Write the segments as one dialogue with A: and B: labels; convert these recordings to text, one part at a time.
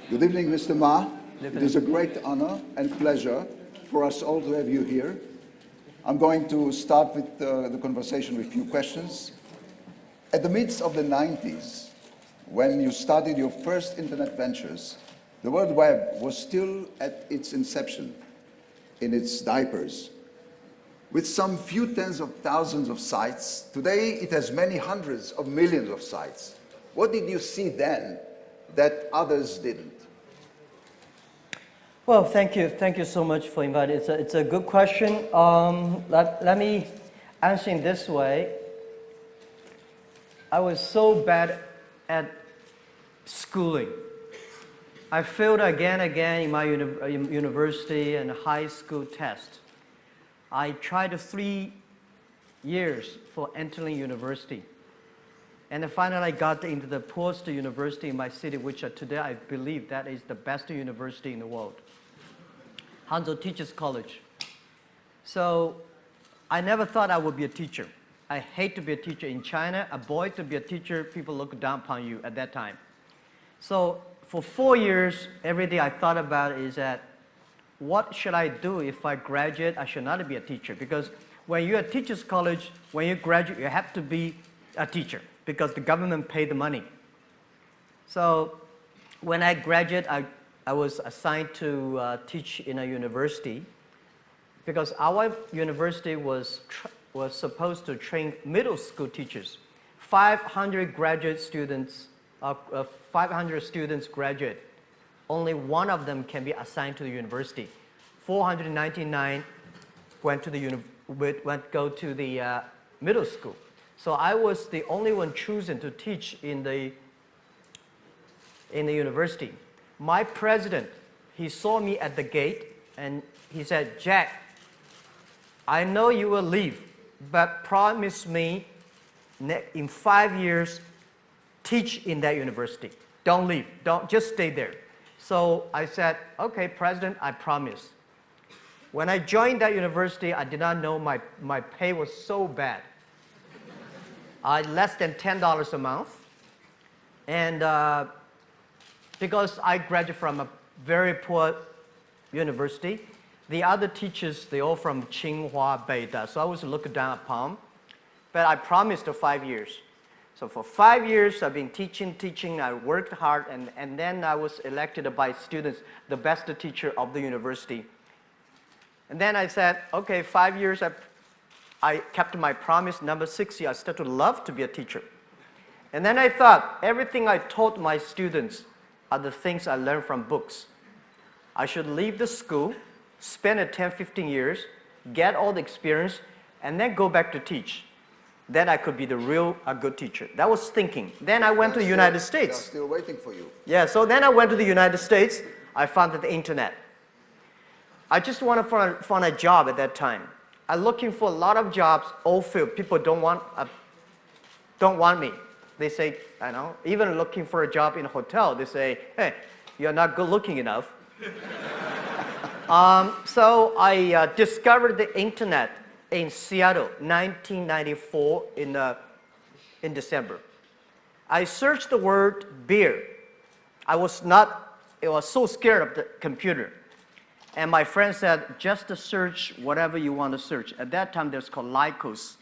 A: Good evening, Mr. Ma.
B: Good
A: It is a great honor and pleasure for us all to have you here. I'm going to start with the conversation with a few questions. At the midst of the 90s, when you started your first internet ventures, the World Web was still at its inception, in its diapers. With some few tens of thousands of sites, today it has many hundreds of millions of sites. What did you see then that others didn't?
B: Well, thank you. Thank you so much for inviting. It's a good question. Let me answer in this way. I was so bad at schooling. I failed again and again in my university and high school test. I tried 3 years for entering university. And then finally I got into the post university in my city, which today I believe that is the best university in the world. Hangzhou Teachers College. So I never thought I would be a teacher. I hate to be a teacher in China. A boy to be a teacher, people look down upon you at that time. So for 4 years, every day I thought about is that what should I do if I graduate? I should not be a teacher, because when you're at teachers college, when you graduate, you have to be a teacher because the government paid the money. So when I graduated, I was assigned to teach in a university because our university was supposed to train middle school teachers. 500 graduate students, 500 students graduate. Only one of them can be assigned to the university. 499 went to go to the middle school. So I was the only one chosen to teach in the university. My president, he saw me at the gate and he said, "Jack, I know you will leave, but promise me in 5 years, teach in that university. Don't leave, just stay there." So I said, "Okay, President, I promise." When I joined that university, I did not know my pay was so bad. Less than $10 a month. And because I graduated from a very poor university, the other teachers, they all from Tsinghua, Beida, so I was looked down upon. But I promised for 5 years. So for 5 years, I've been teaching, I worked hard, and then I was elected by students the best teacher of the university. And then I said, okay, 5 years, I kept my promise. Number 6 year, I started to love to be a teacher. And then I thought, everything I taught my students are the things I learned from books. I should leave the school, spend 10, 15 years, get all the experience, and then go back to teach. Then I could be a good teacher. That was thinking. Then I went to the United States.
A: They're still waiting for you.
B: Yeah, so then I went to the United States. I found the internet. I just wanted to find a job at that time. I'm looking for a lot of jobs, all filled. People don't want me. They say, I know, even looking for a job in a hotel, they say, "Hey, you're not good looking enough." So I discovered the internet in Seattle, 1994 in December. I searched the word beer. I was so scared of the computer. And my friend said, just to search whatever you want to search. At that time, there's called Lycos.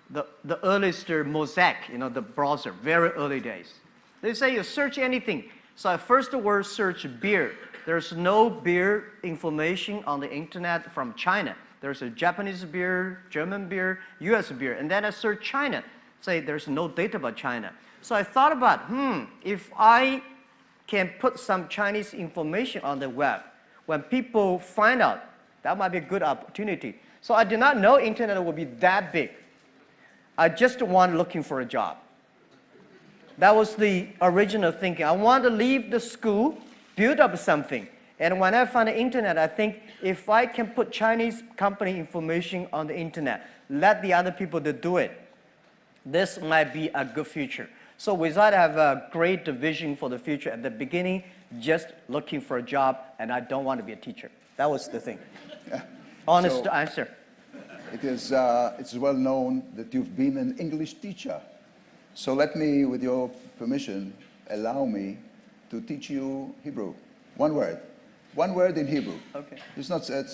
B: The earliest Mosaic, the browser, very early days. They say you search anything. So I first word search beer. There's no beer information on the internet from China. There's a Japanese beer, German beer, US beer. And then I search China. Say there's no data about China. So I thought about, if I can put some Chinese information on the web, when people find out, that might be a good opportunity. So I did not know internet would be that big. I just wanted looking for a job. That was the original thinking. I wanted to leave the school, build up something. And when I found the internet, I think if I can put Chinese company information on the internet, let the other people to do it, this might be a good future. So with that, I have a great vision for the future. At the beginning, just looking for a job, and I don't want to be a teacher. That was the thing. Honest answer.
A: It's well known that you've been an English teacher. So let me, with your permission, allow me to teach you Hebrew. One word. One word in Hebrew.
B: Okay.
A: It's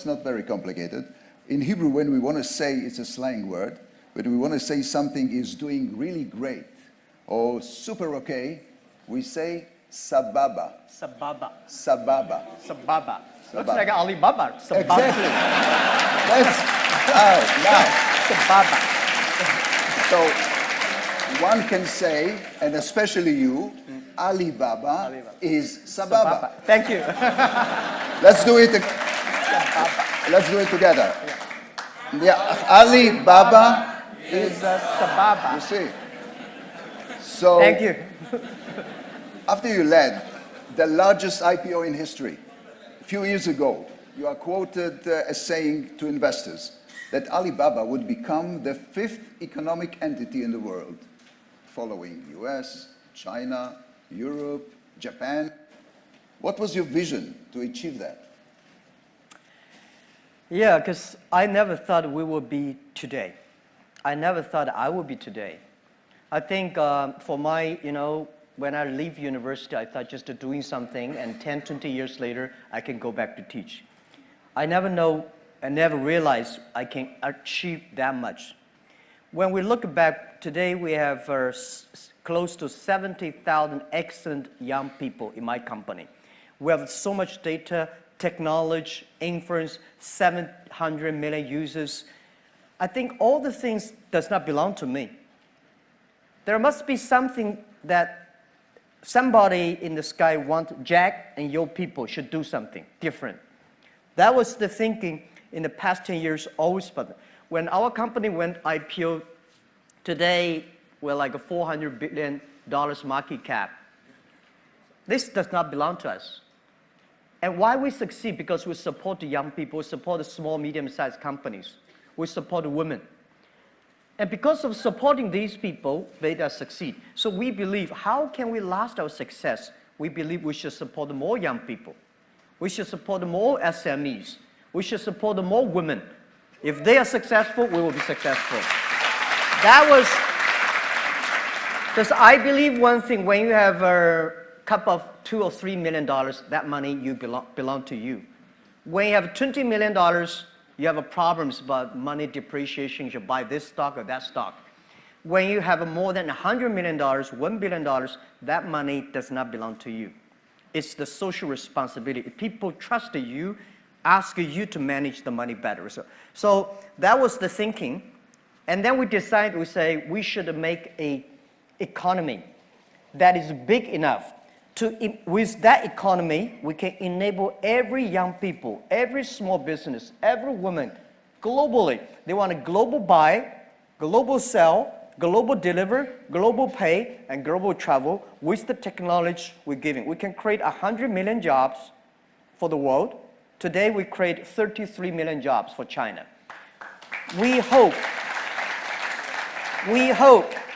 A: not very complicated. In Hebrew, when we want to say, it's a slang word, but we want to say something is doing really great or super okay, we say sababa.
B: Sababa.
A: Sababa.
B: Sababa. Looks
A: Sababa.
B: like Alibaba. Sababa.
A: Exactly. That's now.
B: Sababa.
A: So one can say, and especially you, Alibaba,
B: Alibaba.
A: is sababa.
B: Thank you.
A: Let's do it. Let's do it together. Yeah, Alibaba
B: Is Sababa.
A: You see. So
B: Thank you.
A: after you led the largest IPO in history, a few years ago, you are quoted as saying to investors that Alibaba would become the 5th economic entity in the world, following US, China, Europe, Japan. What was your vision to achieve that?
B: Yeah, because I never thought we would be today. I never thought I would be today. I think for my, when I leave university, I thought just doing something, and 10, 20 years later, I can go back to teach. I never realized I can achieve that much. When we look back, today we have close to 70,000 excellent young people in my company. We have so much data, technology, inference, 700 million users. I think all the things does not belong to me. There must be something that somebody in the sky wants. Jack and your people should do something different. That was the thinking in the past 10 years always. But when our company went IPO, today we're like a $400 billion market cap. This does not belong to us. And why we succeed? Because we support the young people, we support the small, medium-sized companies, we support the women. And because of supporting these people, they succeed. So we believe, how can we last our success? We believe we should support more young people. We should support more SMEs. We should support more women. If they are successful, we will be successful. That was, because I believe one thing, when you have a cup of $2 or $3 million, that money belong to you. When you have $20 million, you have problems about money depreciation, you should buy this stock or that stock. When you have more than $100 million, $1 billion, that money does not belong to you. It's the social responsibility. People trust you, ask you to manage the money better. So that was the thinking. And then we decided, we say, we should make an economy that is big enough with that economy, we can enable every young people, every small business, every woman, globally. They want a global buy, global sell, global deliver, global pay, and global travel with the technology we're giving. We can create 100 million jobs for the world. Today, we create 33 million jobs for China. We hope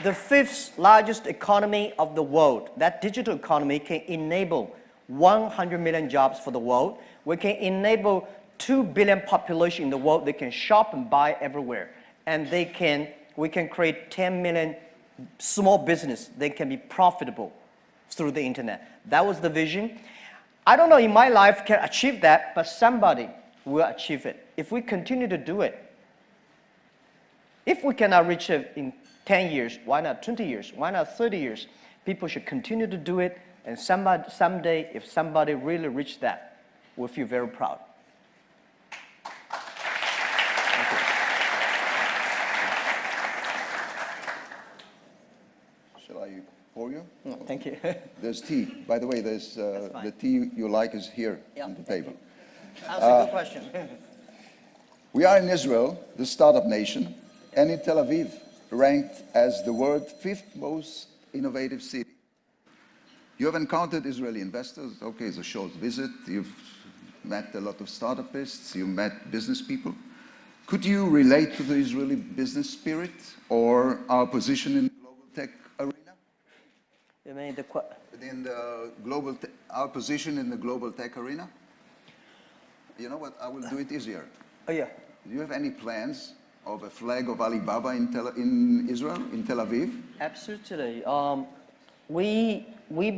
B: the 5th largest economy of the world, that digital economy, can enable 100 million jobs for the world. We can enable 2 billion population in the world. They can shop and buy everywhere. And we can create 10 million small business. They can be profitable through the internet. That was the vision. I don't know in my life can achieve that, but somebody will achieve it. If we continue to do it, if we cannot reach it in 10 years, why not 20 years? Why not 30 years? People should continue to do it, and someday, if somebody really reach that, we'll feel very proud.
A: Shall I pour you?
B: No, thank you.
A: There's tea. By the way, there's the tea you like is here on the table.
B: That's a good question.
A: We are in Israel, the startup nation, and in Tel Aviv, ranked as the world's 5th most innovative city. You have encountered Israeli investors. Okay, it's a short visit. You've met a lot of startupists. You met business people. Could you relate to the Israeli business spirit or our position in the global tech arena?
B: You mean
A: Our position in the global tech arena? You know what? I will do it easier.
B: Oh, yeah.
A: Do you have any plans of a flag of Alibaba in Israel, in Tel Aviv?
B: Absolutely. we've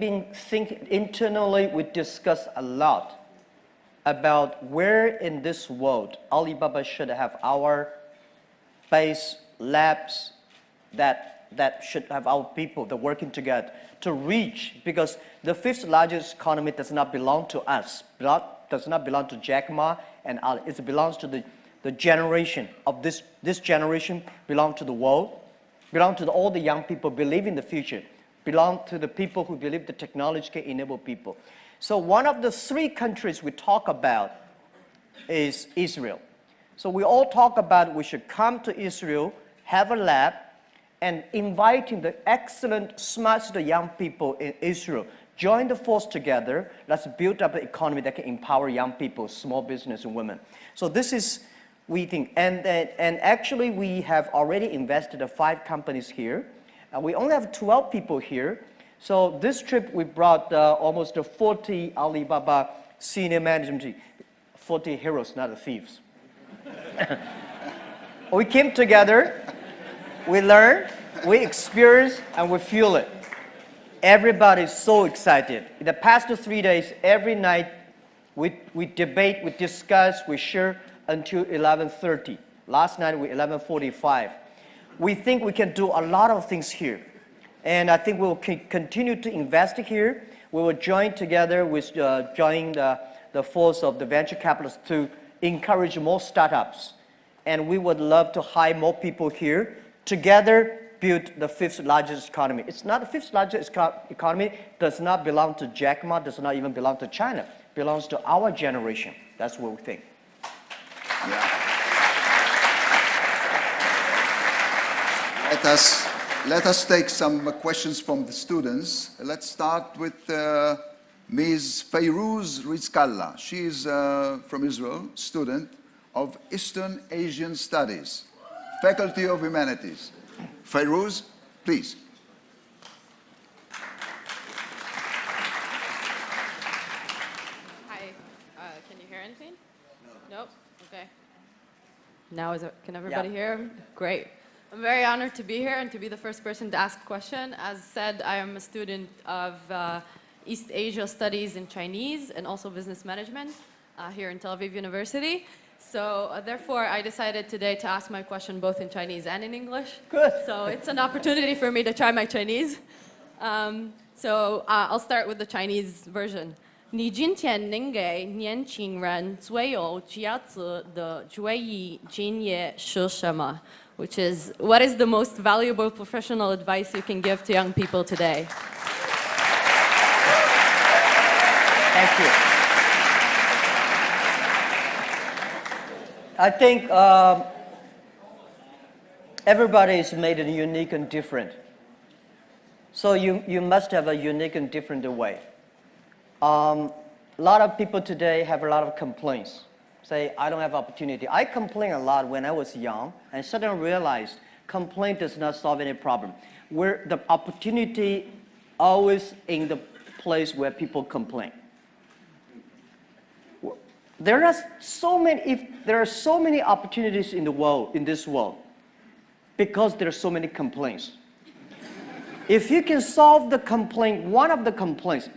B: been thinking internally, we discuss a lot about where in this world Alibaba should have our base labs that should have our people that working together to reach, because the fifth largest economy does not belong to us, does not belong to Jack Ma and Ali. It belongs to the generation of this generation, belong to the world, belong to all the young people believe in the future, belong to the people who believe the technology can enable people. So one of the three countries we talk about is Israel. So we all talk about we should come to Israel, have a lab, and inviting the excellent, smart young people in Israel, join the force together. Let's build up an economy that can empower young people, small business and women. So this is, we think, and actually we have already invested in 5 companies here. We only have 12 people here. So this trip we brought almost 40 Alibaba senior management team, 40 heroes, not the thieves. We came together, we learn, we experience, and we feel it. Everybody's so excited. In the past 3 days, every night, we debate, we discuss, we share until 11:30. Last night, we 11:45. We think we can do a lot of things here. And I think we'll continue to invest here. We will join together with join the force of the venture capitalists to encourage more startups. And we would love to hire more people here. Together, build the 5th largest economy. It's not the 5th largest economy, does not belong to Jack Ma, does not even belong to China. It belongs to our generation. That's what we think.
A: Yeah. Let us take some questions from the students. Let's start with Ms. Fayrouz Rizkallah. She is from Israel, student of Eastern Asian Studies, Faculty of Humanities. Fayrouz, please.
C: Hi, can you hear anything? No. Nope? Okay. Now can everybody hear? Great. I'm very honored to be here and to be the first person to ask a question. As said, I am a student of East Asia Studies in Chinese and also Business Management here in Tel Aviv University. So therefore, I decided today to ask my question both in Chinese and in English.
B: Good.
C: So it's an opportunity for me to try my Chinese. I'll start with the Chinese version. 你今天能给年轻人最有价值的决议建议是什么? Which is, what is the most valuable professional advice you can give to young people today?
B: Thank you. I think everybody is made unique and different. So you must have a unique and different way. A lot of people today have a lot of complaints. Say, I don't have opportunity. I complained a lot when I was young and suddenly realized complaint does not solve any problem. Where the opportunity always in the place where people complain. There are so many opportunities in the world, in this world, because there are so many complaints. If you can solve the complaint, one of the complaints,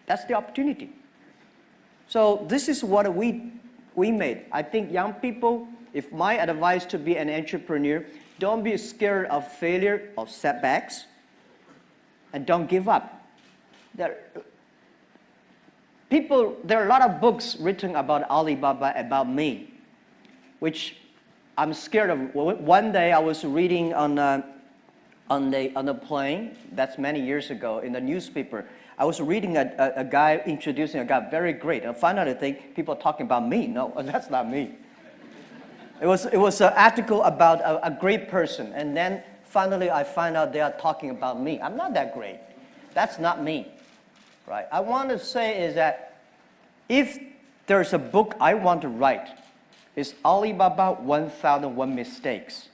B: that's the opportunity. So this is what we made. I think young people, if my advice to be an entrepreneur, don't be scared of failure, of setbacks, and don't give up. There are a lot of books written about Alibaba, about me, which I'm scared of. One day I was reading on a plane, that's many years ago, in the newspaper. I was reading a guy introducing a guy, very great. And finally I think people are talking about me. No, that's not me. It was an article about a great person. And then finally I find out they are talking about me. I'm not that great. That's not me, right? I want to say is that if there's a book I want to write, it's Alibaba 1001 Mistakes.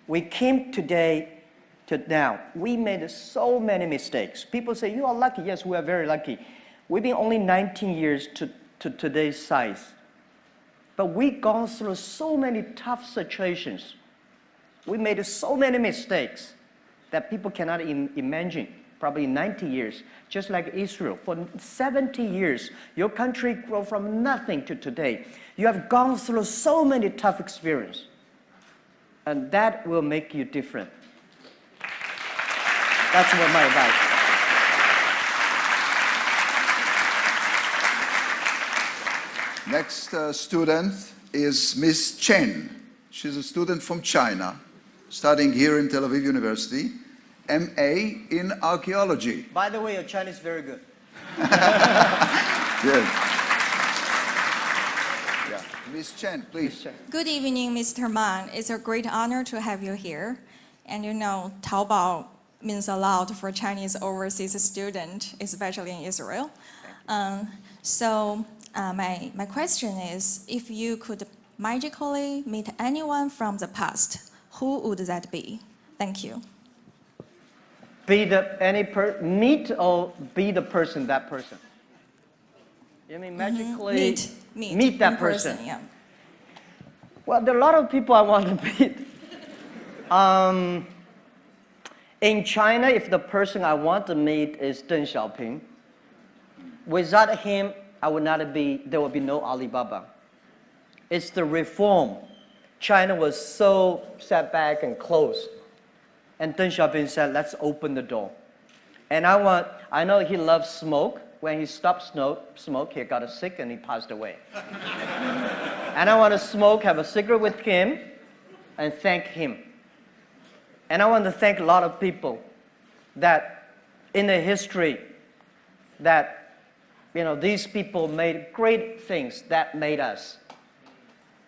B: We came today to now, we made so many mistakes. People say, you are lucky. Yes, we are very lucky. We've been only 19 years to today's size. But we've gone through so many tough situations. We made so many mistakes. that people cannot imagine. Probably 90 years, just like Israel. For 70 years, your country grew from nothing to today. You have gone through so many tough experiences. And that will make you different. That's what my advice.
A: Next student is Miss Chen. She's a student from China, studying here in Tel Aviv University, MA in archaeology.
B: By the way, your Chinese is very good.
A: Good. Yeah. Miss Chen, please.
D: Good evening, Mr. Man. It's a great honor to have you here. And you know, Taobao means a lot for Chinese overseas students, especially in Israel. My question is, if you could magically meet anyone from the past, who would that be? Thank you.
B: Meet or be the person, that person? You mean magically
D: Meet
B: that
D: in
B: person?
D: Yeah.
B: Well, there are a lot of people I want to meet. In China, if the person I want to meet is Deng Xiaoping, without him, there would be no Alibaba. It's the reform. China was so set back and closed. And Deng Xiaoping said, let's open the door. And I know he loves smoke. When he stopped smoke, he got sick and he passed away. And I want to have a cigarette with him and thank him. And I want to thank a lot of people that in the history that, you know, these people made great things that made us.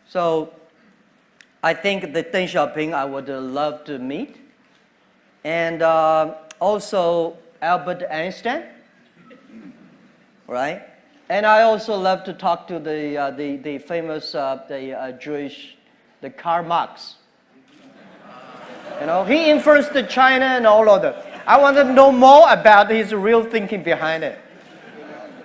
B: So I think that Deng Xiaoping I would love to meet. And also Albert Einstein, right? And I also love to talk to the famous Jewish, Karl Marx. You know, he influenced China and all of that. I want to know more about his real thinking behind it.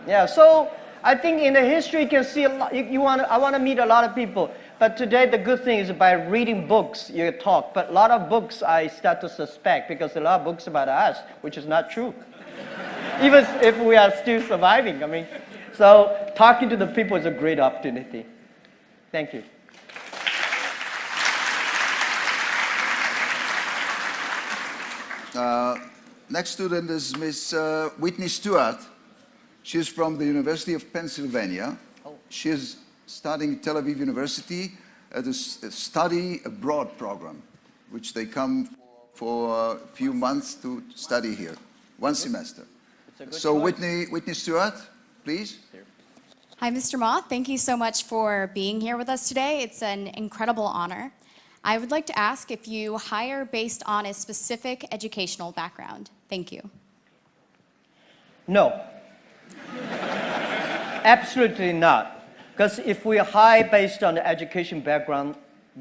B: Yeah, so I think in the history you can see a lot. I want to meet a lot of people. But today the good thing is by reading books you talk. But a lot of books I start to suspect because a lot of books about us, which is not true. Even if we are still surviving. I mean, so talking to the people is a great opportunity. Thank you.
A: Next student is Miss Whitney Stewart. She's from the University of Pennsylvania. She's studying at Tel Aviv University at a study abroad program, which they come for a few months to study here, one semester. So Whitney Stewart, please.
E: Hi, Mr. Ma. Thank you so much for being here with us today. It's an incredible honor. I would like to ask if you hire based on a specific educational background. Thank you.
B: No. Absolutely not. Because if we hire based on the education background,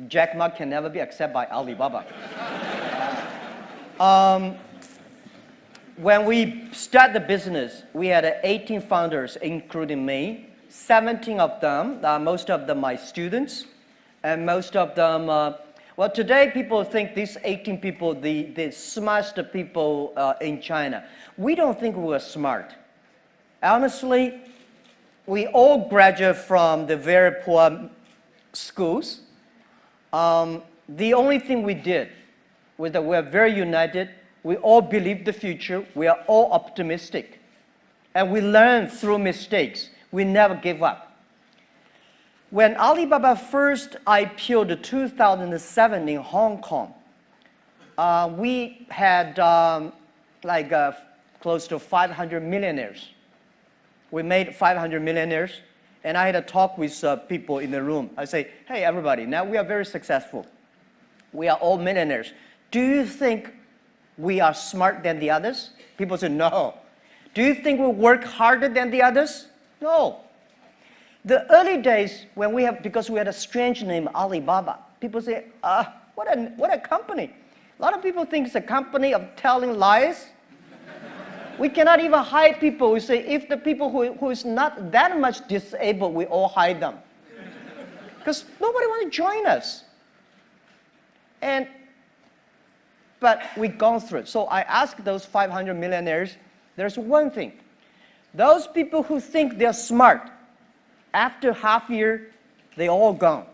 B: Jack Ma can never be accepted by Alibaba. When we started the business, we had 18 founders, including me. 17 of them, most of them my students, and most of them, well, today people think these 18 people, the smartest people in China. We don't think we're smart. Honestly, we all graduate from the very poor schools. The only thing we did was that we're very united. We all believe the future. We are all optimistic. And we learn through mistakes. We never give up. When Alibaba first IPO'd in 2007 in Hong Kong, we had close to 500 millionaires. We made 500 millionaires, and I had a talk with people in the room. I say, hey, everybody, now we are very successful. We are all millionaires. Do you think we are smarter than the others? People say, no. Do you think we work harder than the others? No. The early days, because we had a strange name, Alibaba, people say, what a company. A lot of people think it's a company of telling lies. We cannot even hide people. We say, if the people who is not that much disabled, we all hide them. Because nobody wants to join us. And but we've gone through it. So I asked those 500 millionaires, there's one thing. Those people who think they're smart, after half year, they all gone.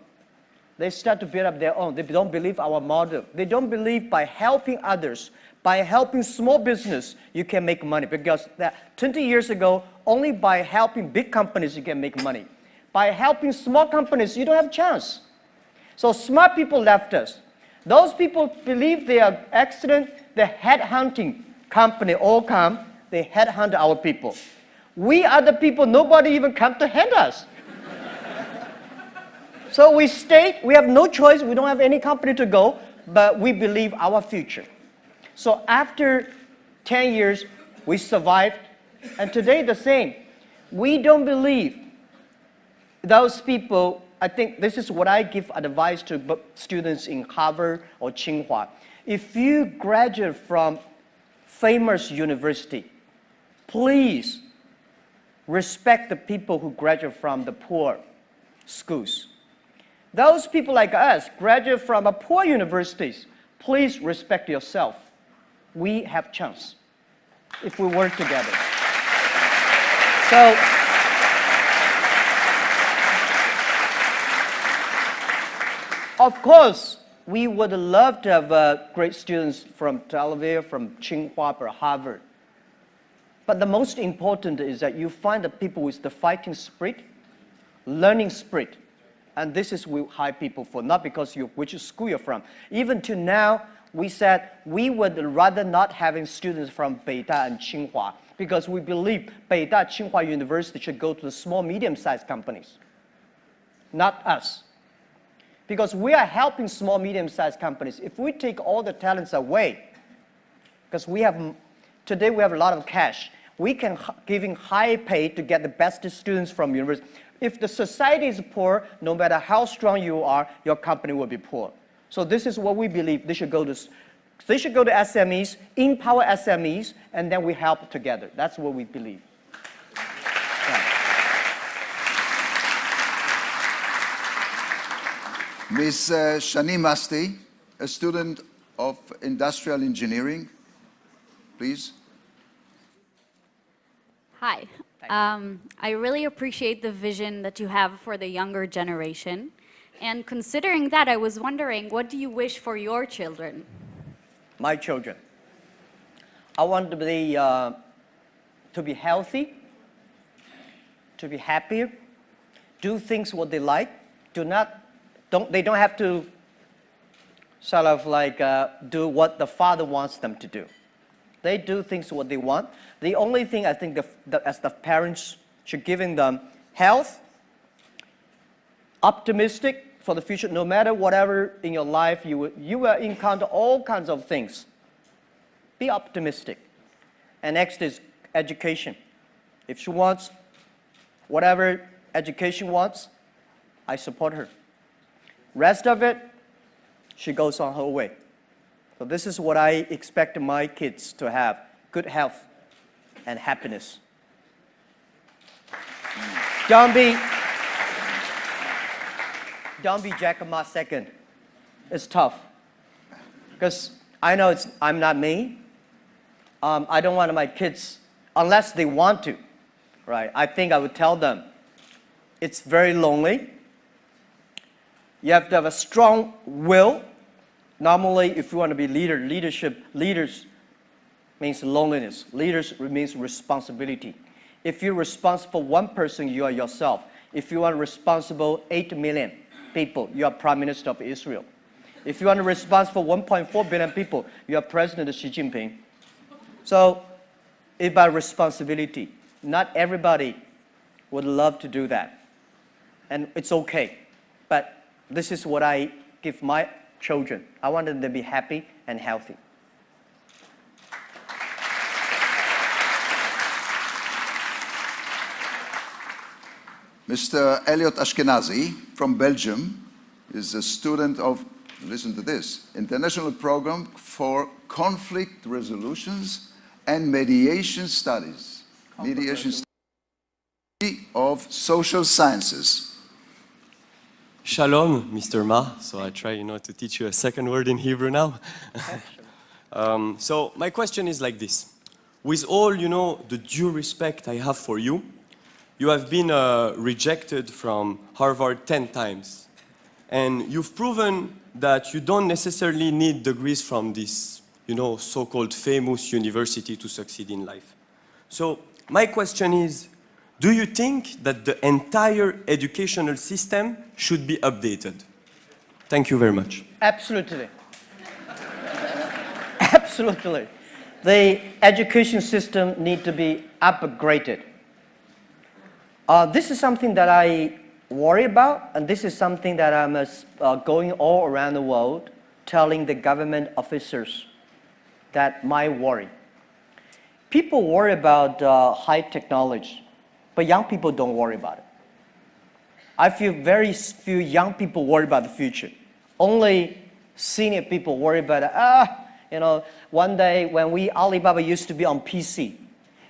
B: They start to build up their own. They don't believe our model. They don't believe by helping others, by helping small business, you can make money. Because 20 years ago, only by helping big companies, you can make money. By helping small companies, you don't have a chance. So smart people left us. Those people believe they are excellent. The headhunting company all come. They headhunt our people. We are the people, nobody even come to hunt us. So we stayed, we have no choice, we don't have any company to go, but we believe our future. So after 10 years, we survived, and today the same. We don't believe those people. I think this is what I give advice to students in Harvard or Tsinghua. If you graduate from famous university, please respect the people who graduate from the poor schools. Those people like us graduate from a poor universities, please respect yourself. We have chance if we work together. So, of course, we would love to have great students from Tel Aviv, from Tsinghua, or Harvard. But the most important is that you find the people with the fighting spirit, learning spirit. And this is we hire people for, not because which school you're from. Even to now, we said we would rather not having students from Beida and Tsinghua because we believe Beida, Tsinghua University should go to the small, medium-sized companies, not us. Because we are helping small, medium-sized companies. If we take all the talents away, because today we have a lot of cash, we can giving high pay to get the best students from university. If the society is poor, no matter how strong you are, your company will be poor. So this is what we believe. They should go to SMEs, empower SMEs, and then we help together. That's what we believe.
A: Ms. Shani Masti, a student of industrial engineering, please.
F: Hi. I really appreciate the vision that you have for the younger generation. And considering that, I was wondering, what do you wish for your children?
B: My children. I want them to be healthy, to be happy, do things what they like. They don't have to sort of like do what the father wants them to do. They do things what they want. The only thing I think as the parents should giving them health, optimistic for the future. No matter whatever in your life you will encounter all kinds of things. Be optimistic. And next is education. If she wants whatever education wants, I support her. Rest of it, she goes on her way. So this is what I expect my kids to have: good health and happiness. Don't be Jack Ma second. It's tough. Because I know I'm not me. I don't want my kids, unless they want to, right? I think I would tell them, it's very lonely. You have to have a strong will. Normally, if you want to be leaders means loneliness. Leaders means responsibility. If you're responsible for one person, you are yourself. If you are responsible 8 million people, you are Prime Minister of Israel. If you are responsible for 1.4 billion people, you are President Xi Jinping. So it's about responsibility. Not everybody would love to do that. And it's okay. But this is what I give my children. I want them to be happy and healthy.
A: Mr. Elliot Ashkenazi from Belgium is a student of, listen to this, International Program for Conflict Resolutions and Mediation Studies. Mediation Studies of Social Sciences.
G: Shalom, Mr. Ma. So I try, to teach you a second word in Hebrew now. So my question is like this. With all, the due respect I have for you, you have been rejected from Harvard 10 times. And you've proven that you don't necessarily need degrees from this, so-called famous university to succeed in life. So my question is, do you think that the entire educational system should be updated? Thank you very much.
B: Absolutely. Absolutely. The education system needs to be upgraded. This is something that I worry about, and this is something that I'm going all around the world telling the government officers that my worry. People worry about high technology, but young people don't worry about it. I feel very few young people worry about the future. Only senior people worry about it. One day when Alibaba used to be on PC,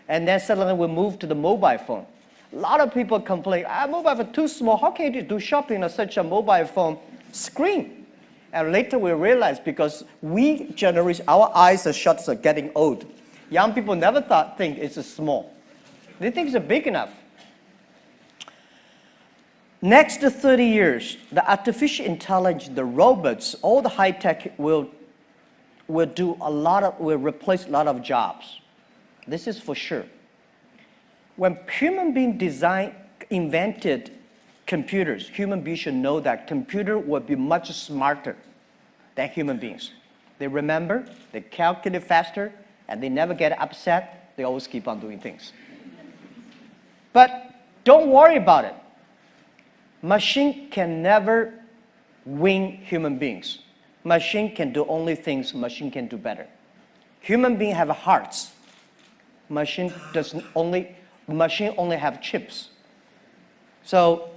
B: and then suddenly we moved to the mobile phone. A lot of people complain, mobile phone too small. How can you do shopping on such a mobile phone screen? And later we realized because our eyes are shut, so getting old. Young people never think it's small. They think it's big enough. Next 30 years, the artificial intelligence, the robots, all the high tech will replace a lot of jobs. This is for sure. When human beings invented computers, human beings should know that computer will be much smarter than human beings. They remember, they calculate faster, and they never get upset. They always keep on doing things. But don't worry about it. Machine can never win human beings. Machine can do only things machine can do better. Human beings have hearts. Machine only have chips. So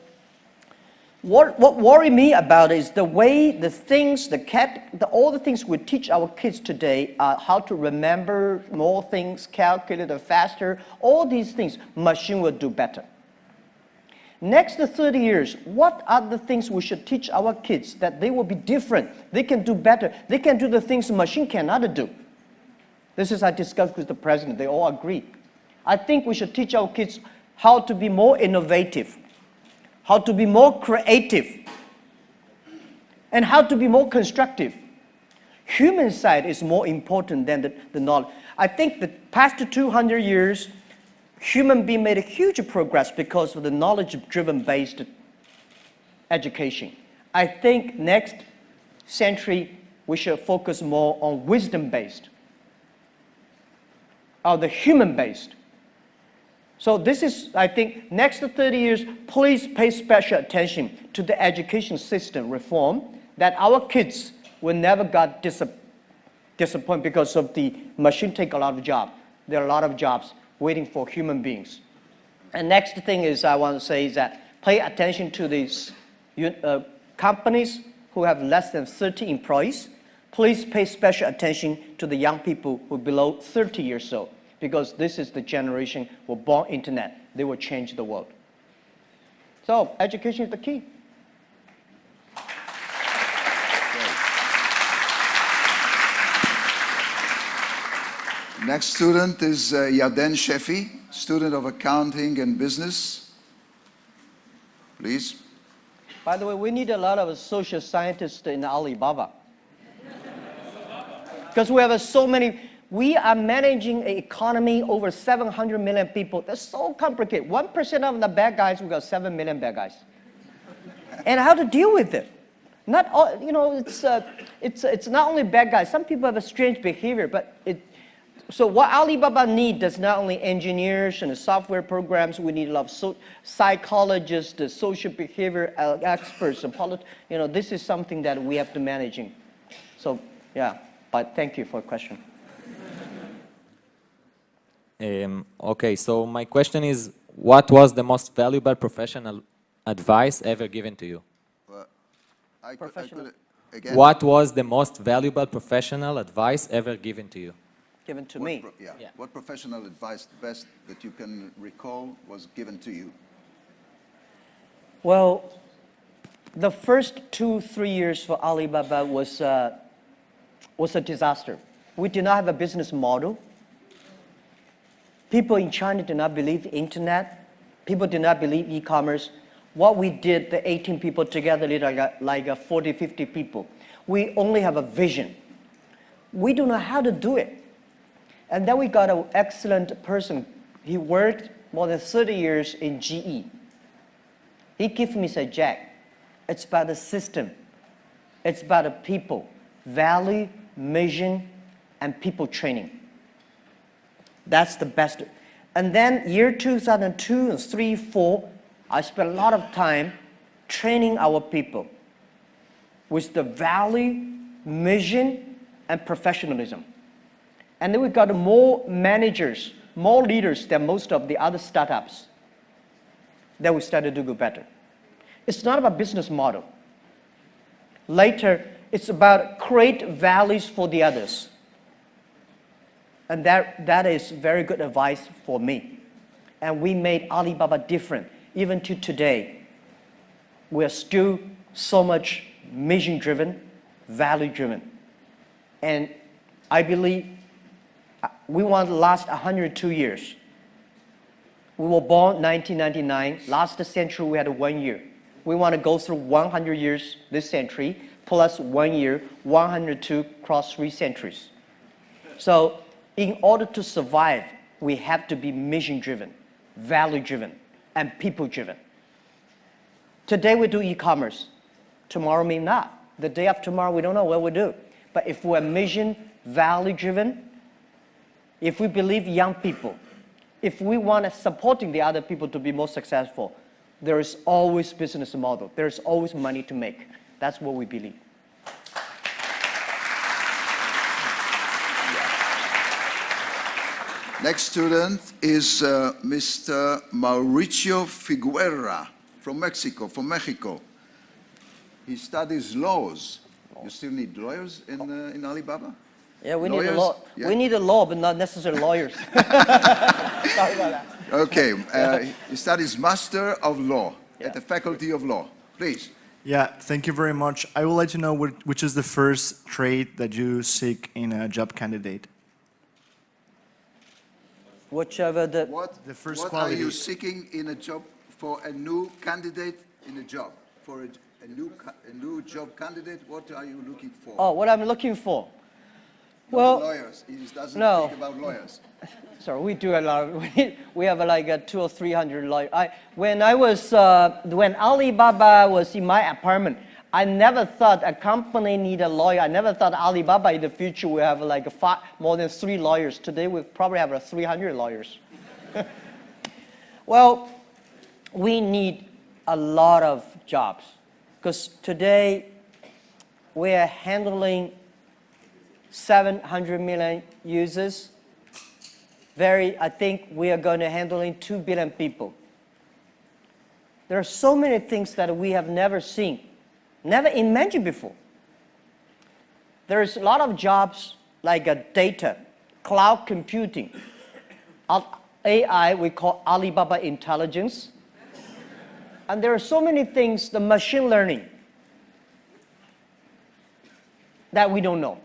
B: what worry me about is the way all the things we teach our kids today, how to remember more things, calculate faster, all these things, machine will do better. Next 30 years, what are the things we should teach our kids that they will be different, they can do better, they can do the things the machine cannot do? This is I discussed with the president, they all agree. I think we should teach our kids how to be more innovative, how to be more creative, and how to be more constructive. Human side is more important than the knowledge. I think the past 200 years, human being made a huge progress because of the knowledge-driven based education. I think next century we should focus more on wisdom-based, or the human-based. So this is, I think, next 30 years, please pay special attention to the education system reform that our kids will never get disappointed because of the machine take a lot of jobs. There are a lot of jobs waiting for human beings. And next thing is I want to say is that pay attention to these companies who have less than 30 employees. Please pay special attention to the young people who are below 30 years old, because this is the generation who were born internet. They will change the world. So education is the key.
A: Next student is Yaden Shefi, student of accounting and business. Please.
B: By the way, we need a lot of social scientists in Alibaba. Because we have so many, we are managing an economy over 700 million people. That's so complicated. 1% of the bad guys, we got 7 million bad guys. And how to deal with it? Not all, it's not only bad guys. Some people have a strange behavior, but so what Alibaba needs is not only engineers and software programs. We need a lot of psychologists, social behavior experts, and this is something that we have to manage. So yeah, but thank you for the question.
H: Okay, so my question is, what was the most valuable professional advice ever given to you?
A: Again?
H: What was the most valuable professional advice ever given to you?
B: Given to me.
H: Yeah.
A: What professional advice, the best that you can recall, was given to you?
B: Well, the first 2-3 years for Alibaba was a disaster. We did not have a business model. People in China did not believe internet. People did not believe e-commerce. What we did, the 18 people together, like 40, 50 people, we only have a vision. We don't know how to do it. And then we got an excellent person. He worked more than 30 years in GE. He gave me, said, Jack, it's about the system. It's about the people, value, mission, and people training. That's the best. And then year 2002 and 3, 4, I spent a lot of time training our people with the value, mission, and professionalism. And then we got more managers, more leaders than most of the other startups. Then we started to go better. It's not about business model. Later, it's about create values for the others. And that is very good advice for me. And we made Alibaba different. Even to today, we are still so much mission-driven, value-driven. And I believe we want to last 102 years. We were born 1999. Last century, we had 1 year. We want to go through 100 years this century, plus 1 year, 102 cross 3 centuries. So in order to survive, we have to be mission-driven, value-driven, and people-driven. Today we do e-commerce. Tomorrow may not. The day after tomorrow, we don't know what we'll do. But if we're mission, value-driven, if we believe young people, if we want to supporting the other people to be more successful, there is always business model. There's always money to make. That's what we believe.
A: Next student is Mr. Mauricio Figueroa from Mexico. He studies laws. You still need lawyers in Alibaba?
B: Yeah, we need a
A: Lawyers?
B: law.
A: Yeah.
B: We need a law, but not necessarily lawyers. Sorry about that.
A: Okay, he studies Master of Law at the Faculty of Law. Please.
I: Yeah, thank you very much. I would like to know which is the first trait that you seek in a job candidate.
B: Whichever the...
A: What,
I: The first
A: what
I: quality.
A: are you seeking in a job for a new candidate in a job? For a new job candidate, what are you looking for?
B: Oh, what I'm looking for?
A: Not
B: Well,
A: lawyers. He doesn't
B: no.
A: think about lawyers.
B: sorry, we do a lot. We have like 200 or 300 lawyers. When Alibaba was in my apartment, I never thought a company need a lawyer. I never thought Alibaba in the future will have like more than 3 lawyers. Today we probably have 300 lawyers. Well, we need a lot of jobs because today we are handling 700 million users. I think we are going to handling 2 billion people. There are so many things that we have never seen, never imagined before. There's a lot of jobs like data, cloud computing, AI, we call Alibaba Intelligence. And there are so many things, the machine learning, that we don't know.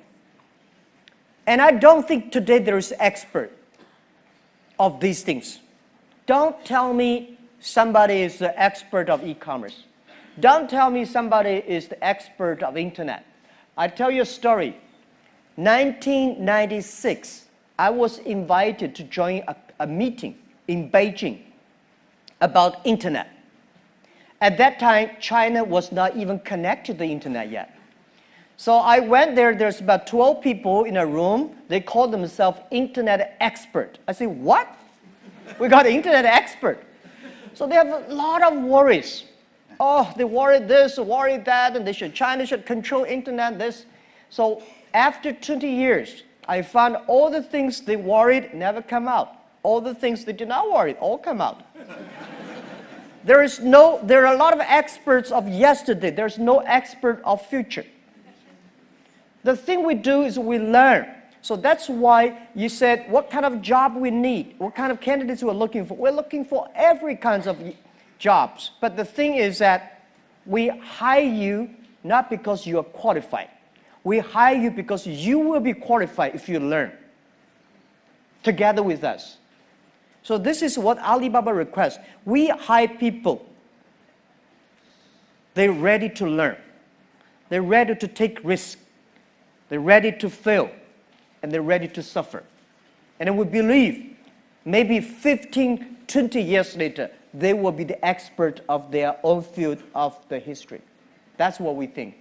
B: And I don't think today there is expert of these things. Don't tell me somebody is the expert of e-commerce. Don't tell me somebody is the expert of internet. I tell you a story. 1996, I was invited to join a meeting in Beijing about internet. At that time, China was not even connected to the internet yet. So I went there, there's about 12 people in a room. They call themselves internet expert. I say, what? We got an internet expert. So they have a lot of worries. Oh, they worry this, worry that, and China should control internet, this. So after 20 years, I found all the things they worried never come out. All the things they did not worry, all come out. There are a lot of experts of yesterday. There's no expert of future. The thing we do is we learn. So that's why you said, what kind of job we need, what kind of candidates we're looking for. We're looking for every kinds of jobs. But the thing is that we hire you not because you are qualified. We hire you because you will be qualified if you learn together with us. So this is what Alibaba requests. We hire people. They're ready to learn. They're ready to take risks. They're ready to fail. And they're ready to suffer. And then we believe maybe 15, 20 years later, they will be the expert of their own field of the history. That's what we think.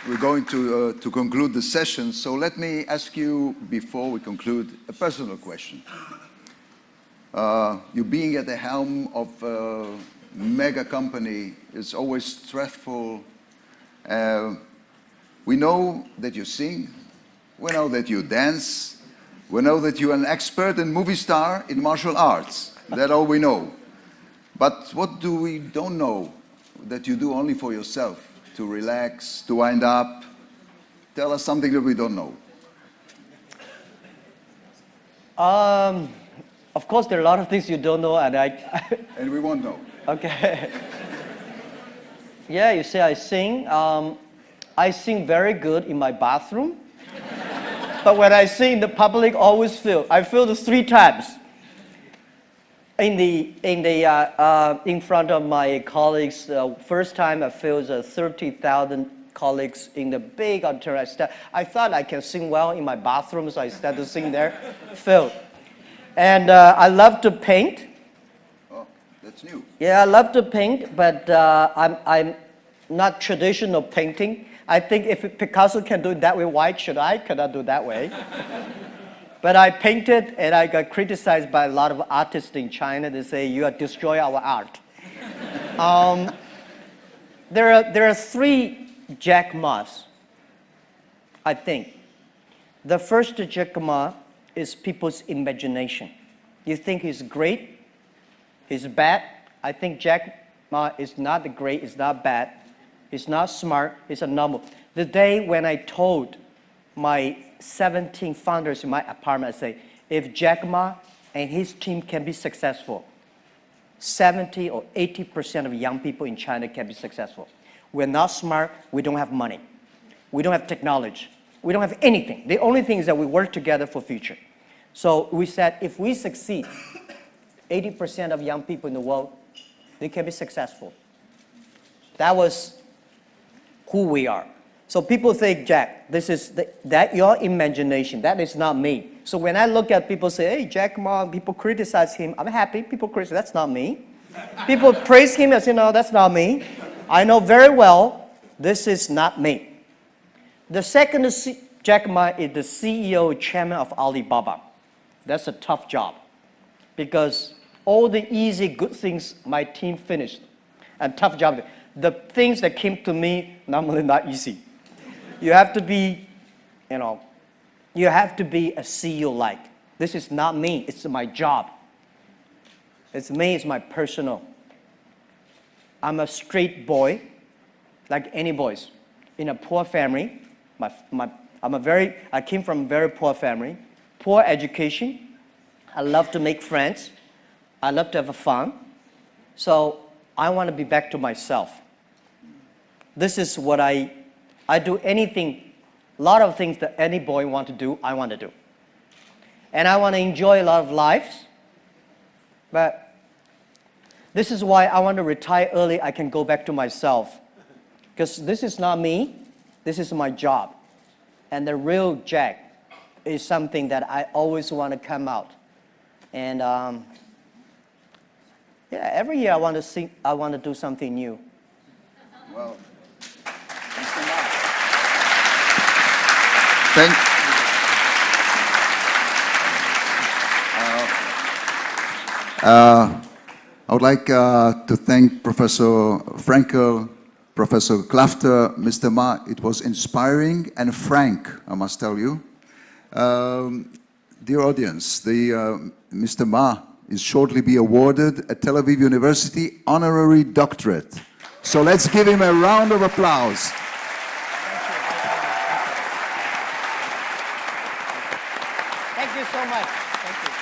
A: We're going to conclude the session, so let me ask you, before we conclude, a personal question. You being at the helm of a mega company is always stressful. We know that you sing, we know that you dance, we know that you're an expert and movie star in martial arts. That's all we know. But what do we don't know that you do only for yourself? To relax, to wind up? Tell us something that we don't know.
B: Of course, there are a lot of things you don't know, and
A: And we won't know.
B: Okay. Yeah, you say I sing. I sing very good in my bathroom. But when I sing in the public, always feel. I feel this 3 times. In front of my colleagues, first time I feel 30,000 colleagues in the big auditorium. I thought I can sing well in my bathroom, so I started to sing there. Filled. And I love to paint.
A: Oh, that's new.
B: Yeah, I love to paint, but I'm not traditional painting. I think if Picasso can do it that way, why should I cannot do it that way? But I painted, and I got criticized by a lot of artists in China. They say, you are destroying our art. There are 3 Jack Ma's, I think. The first Jack Ma is people's imagination. You think he's great, he's bad. I think Jack Ma is not great, is not bad, he's not smart, he's a normal. The day when I told my 17 founders in my apartment, I say, if Jack Ma and his team can be successful, 70 or 80% of young people in China can be successful. We're not smart, we don't have money. We don't have technology. We don't have anything. The only thing is that we work together for future. So we said, if we succeed, 80% of young people in the world, they can be successful. That was who we are. So people think, Jack, this is that your imagination. That is not me. So when I look at people say, hey, Jack Ma, people criticize him. I'm happy. People criticize. That's not me. People praise him. I say, no, that's not me. I know very well this is not me. The second Jack Ma is the CEO, chairman of Alibaba. That's a tough job because all the easy, good things my team finished. And tough job. The things that came to me, normally not easy. You have to be, you have to be a CEO-like. This is not me, it's my job. It's me, it's my personal. I'm a straight boy, like any boys, in a poor family. I came from a very poor family, poor education. I love to make friends. I love to have fun. So I want to be back to myself. This is what I do anything, a lot of things that any boy want to do, I want to do. And I want to enjoy a lot of lives. But this is why I want to retire early. I can go back to myself. Because this is not me. This is my job. And the real Jack is something that I always want to come out. And yeah, every year I want to sing, I want to do something new.
A: Well, I would like to thank Professor Frankel, Professor Klafter, Mr. Ma. It was inspiring and frank, I must tell you. Dear audience, Mr. Ma is shortly be awarded a Tel Aviv University honorary doctorate. So let's give him a round of applause.
B: Thank you so much. Thank you.